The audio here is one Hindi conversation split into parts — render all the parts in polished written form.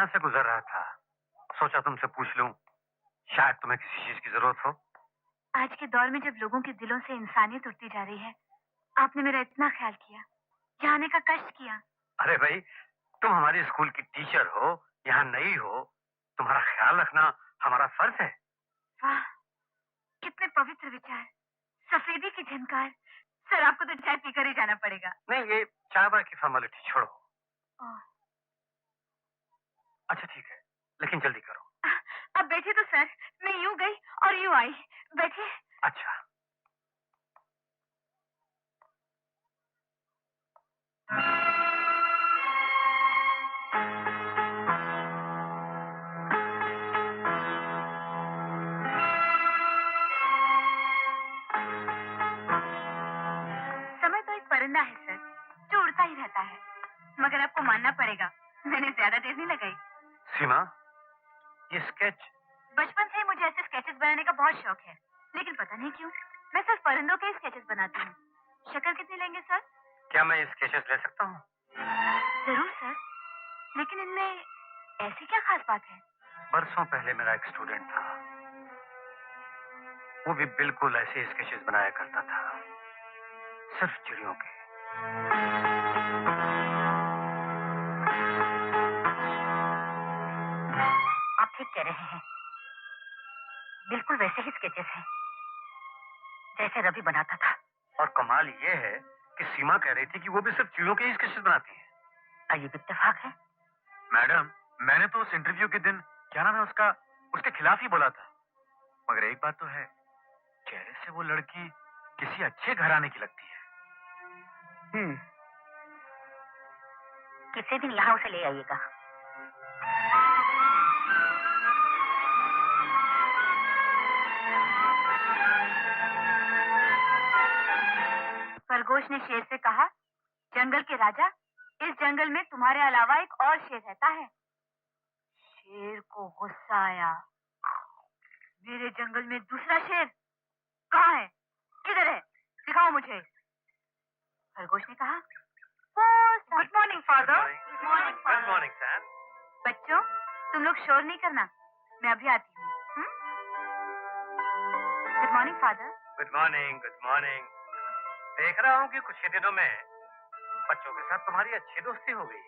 यहाँ से गुजर रहा था, सोचा तुमसे पूछ लूं, शायद तुम्हें किसी चीज की जरूरत हो। आज के दौर में जब लोगों के दिलों से इंसानियत उठती जा रही है, आपने मेरा इतना ख्याल किया, यहाँ आने का कष्ट किया। अरे भाई, तुम हमारी स्कूल की टीचर हो, यहाँ नई हो, तुम्हारा ख्याल रखना हमारा फर्ज है। वाह, कितने पवित्र विचार, सफेदी की झनकार। सर, आपको तो चाय पीकर ही जाना पड़ेगा। नहीं, ये चाय बाय की फॉर्मेलिटी छोड़ो। ओह, अच्छा ठीक है, लेकिन जल्दी करो। अब बैठे तो सर, मैं यूं गई और यूं आई। बैठे। अच्छा। समय तो एक परिंदा है सर, जो उड़ता ही रहता है। मगर आपको मानना पड़ेगा, मैंने ज्यादा देर नहीं लगाई। सीमा, ये स्केच। बचपन से ही मुझे ऐसे स्केचेस बनाने का बहुत शौक है, लेकिन पता नहीं क्यों मैं सिर्फ परिंदों के ही स्केचेस बनाती हूँ। शक्ल कितनी लेंगे सर? क्या मैं ये स्केचेस ले सकता हूँ? जरूर सर, लेकिन इनमें ऐसी क्या खास बात है? बरसों पहले मेरा एक स्टूडेंट था, वो भी बिल्कुल ऐसे स्केचेस बनाया करता था, सिर्फ चिड़ियों के। आप ठीक कह रहे हैं, बिल्कुल वैसे ही स्केचेस हैं जैसे रवि बनाता था। और कमाल ये है कि सीमा कह रही थी कि वो भी सिर्फ चिड़ियों के ही स्केचेस बनाती है। ये इत्तेफाक है? मैडम, मैंने तो उस इंटरव्यू के दिन, क्या नाम है उसका, उसके खिलाफ ही बोला था। मगर एक बात तो है, चेहरे से वो लड़की किसी अच्छे घराने की लगती है। किसी दिन यहाँ उसे ले आइएगा। खरगोश ने शेर से कहा, जंगल के राजा, इस जंगल में तुम्हारे अलावा एक और शेर रहता है। शेर को गुस्सा आया, मेरे जंगल में दूसरा शेर कहाँ है? किधर है? दिखाओ मुझे। खरगोश ने कहा, good morning father. Good morning sir. बच्चों, तुम लोग शोर नहीं करना, मैं अभी आती हूँ। Good morning father. Good morning, good morning. देख रहा हूँ कि कुछ ही दिनों में बच्चों के साथ तुम्हारी अच्छी दोस्ती हो गई।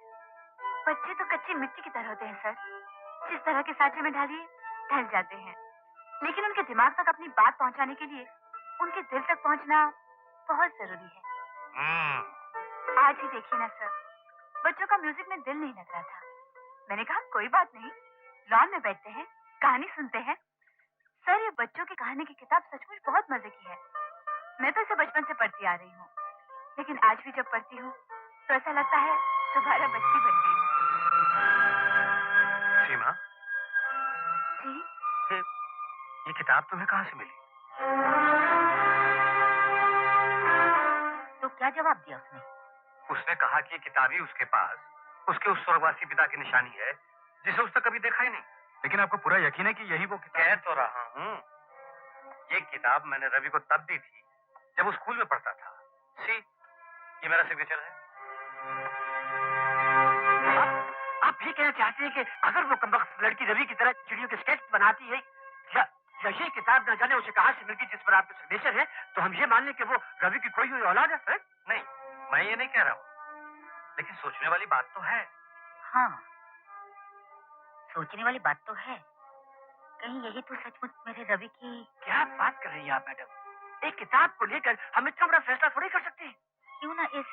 बच्चे तो कच्ची मिट्टी की तरह होते हैं सर, जिस तरह के सांचे में डालिए ढल जाते हैं, लेकिन उनके दिमाग तक अपनी बात पहुंचाने के लिए उनके दिल तक पहुंचना बहुत जरूरी है। आज ही देखिए ना सर, बच्चों का म्यूजिक में दिल नहीं लग रहा था। मैंने कहा कोई बात नहीं, लॉन में बैठते हैं, कहानी सुनते हैं। सर, ये बच्चों की कहानी की किताब सचमुच बहुत मजे की है। मैं तो इसे बचपन से पढ़ती आ रही हूँ, लेकिन आज भी जब पढ़ती हूँ तो ऐसा लगता है दोबारा बच्ची बन गई हूँ। सीमा जी? ये किताब तुम्हें कहाँ से मिली? तो क्या जवाब दिया उसने? उसने कहा कि ये किताब ही उसके पास उसके उस स्वर्गवासी पिता की निशानी है, जिसे उसने कभी देखा ही नहीं। लेकिन आपको पूरा यकीन है कि यही वो किताब? कह तो रहा हूँ, ये किताब मैंने रवि को तब दी थी जब वो स्कूल में पढ़ता था। सी, ये मेरा सिग्नेचर है। आप ये कहना चाहते हैं कि अगर वो कमबख्त लड़की रवि की तरह चिड़ियों के स्केच बनाती है, या ये किताब न जाने उसे कहाँ से मिलती जिस पर आपका सिग्नेचर है, तो हम ये मान लें कि वो रवि की कोई हुई औलाद है? नहीं, मैं ये नहीं कह रहा हूँ, लेकिन सोचने वाली बात तो है। हाँ, सोचने वाली बात तो है। कहीं यही तो सचमुच मेरे रवि की... क्या बात कर रही है आप मैडम? एक किताब को लेकर हम इतना बड़ा फैसला थोड़ी कर सकते हैं। क्यों ना इस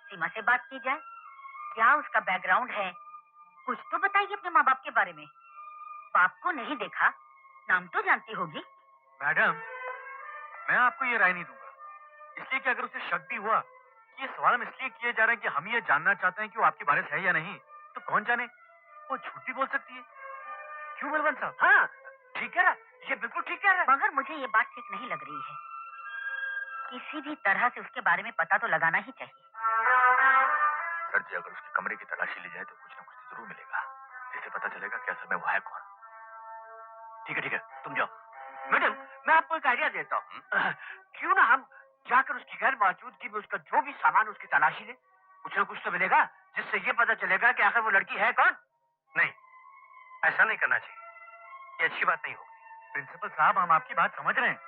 सीमा से बात की जाए? क्या उसका बैकग्राउंड है? कुछ तो बताइए अपने माँ बाप के बारे में। बाप को नहीं देखा, नाम तो जानती होगी। मैडम, मैं आपको ये राय नहीं दूंगा, इसलिए कि अगर उसे शक भी हुआ कि ये सवाल हम इसलिए किए जा रहे हैं कि हम ये जानना चाहते हैं कि वो आपकी वारिस है या नहीं, तो कौन जाने वो झूठ भी बोल सकती है। क्यों बलवंत साहब? हाँ, ठीक है, ये बिल्कुल ठीक है। मगर मुझे ये बात ठीक नहीं लग रही है। किसी भी तरह से उसके बारे में पता तो लगाना ही चाहिए। सर जी, अगर उसके कमरे की तलाशी ली जाए तो कुछ न कुछ तो जरूर मिलेगा, जिससे पता चलेगा कि असल में वो है कौन। ठीक है, तुम जाओ। मैडम, मैं आपको एक आइडिया देता हूँ। क्यों ना हम जाकर उसकी गैर मौजूदगी में उसका जो भी सामान उसकी तलाशी ले, कुछ ना कुछ तो मिलेगा जिससे ये पता चलेगा कि आखिर वो लड़की है कौन। नहीं, ऐसा नहीं करना चाहिए, ये अच्छी बात नहीं होगी। प्रिंसिपल साहब, हम आपकी बात समझ रहे हैं,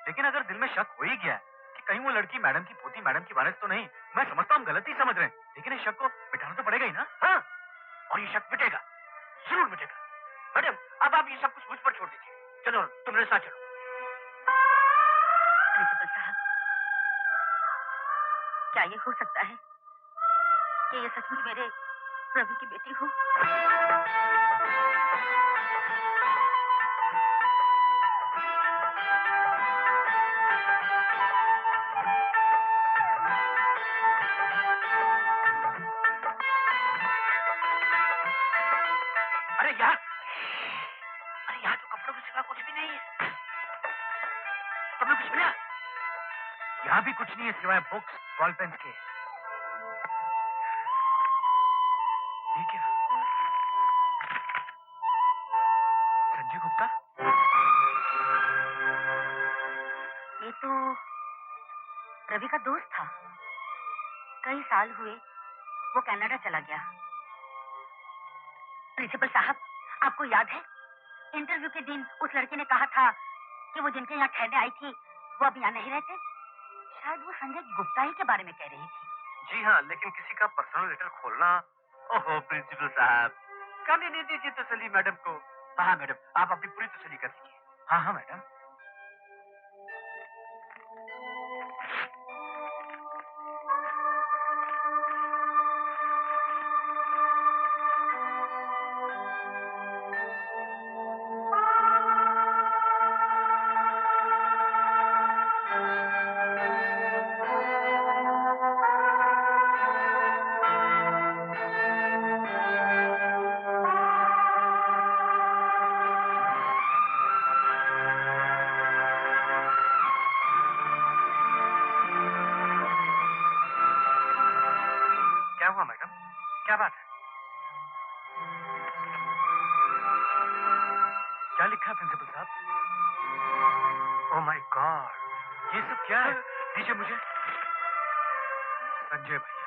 लेकिन अगर दिल में शक हो ही गया कि कहीं वो लड़की मैडम की पोती, मैडम की वारिस तो नहीं, मैं समझता हूँ हम गलती समझ रहे हैं, लेकिन इस शक को मिटाना तो पड़ेगा ही ना। हाँ, और ये शक मिटेगा, जरूर मिटेगा। मैडम, अब आप ये सब कुछ मुझ पर छोड़ दीजिए। चलो, तुम मेरे साथ चलो। प्रिंसिपल साहब, क्या ये हो सकता है कि ये सचमुच मेरे रवि की बेटी हो? अरे यहाँ तो कपड़ों के सिवा कुछ भी नहीं है। तुमने कुछ मिला? यहाँ भी कुछ नहीं है सिवाय बुक्स, बॉल पेन के। ये क्या? संजय गुप्ता? ये तो रवि का दोस्त था। कई साल हुए वो कनाडा चला गया। प्रिंसिपल साहब, आपको याद है इंटरव्यू के दिन उस लड़के ने कहा था कि वो जिनके यहाँ ठहरने आई थी वो अब यहाँ नहीं रहते? शायद वो संजय गुप्ता ही के बारे में कह रही थी। जी हाँ, लेकिन किसी का पर्सनल लेटर खोलना। ओहो प्रिंसिपल साहब, करने नहीं दीजिए तसल्ली मैडम को। हाँ मैडम, आप अपनी पूरी तसल्ली कर लीजिए। हाँ हाँ मैडम। क्या हुआ मैडम, क्या बात है? क्या लिखा है प्रिंसिपल साहब? ओह माय गॉड, ये सब क्या है? दीजिए मुझे। संजय भैया,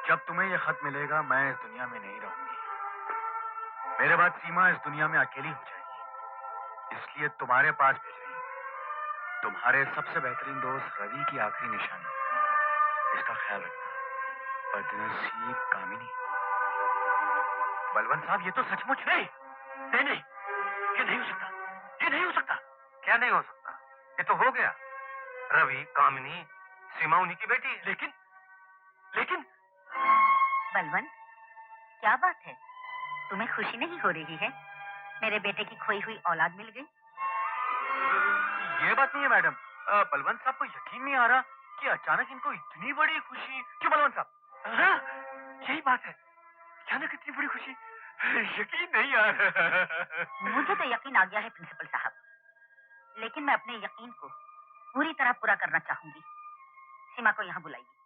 जब तुम्हें ये खत मिलेगा मैं इस दुनिया में नहीं रहूंगी। मेरे बाद सीमा इस दुनिया में अकेली हो जाएगी, इसलिए तुम्हारे पास भेज रही हूँ। तुम्हारे सबसे बेहतरीन दोस्त रवि की आखिरी निशानी, इसका ख्याल रखना। बदनसीब कामिनी। बलवंत साहब, ये तो सचमुच नहीं। नहीं नहीं, ये नहीं हो सकता, ये नहीं हो सकता। क्या नहीं हो सकता? ये तो हो गया। रवि, कामिनी, सीमा उन्हीं की बेटी है। लेकिन बलवंत, क्या बात है? तुम्हें खुशी नहीं हो रही है? मेरे बेटे की खोई हुई औलाद मिल गई। ये बात नहीं है मैडम। बलवंत साहब को यकीन नहीं आ रहा कि अचानक इनको इतनी बड़ी खुशी। क्यों बलवंत साहब? हाँ, यही बात है, अचानक इतनी बड़ी खुशी, यकीन नहीं आ रहा। मुझे तो यकीन आ गया है प्रिंसिपल साहब, लेकिन मैं अपने यकीन को पूरी तरह पूरा करना चाहूंगी। सीमा को यहाँ बुलाइए।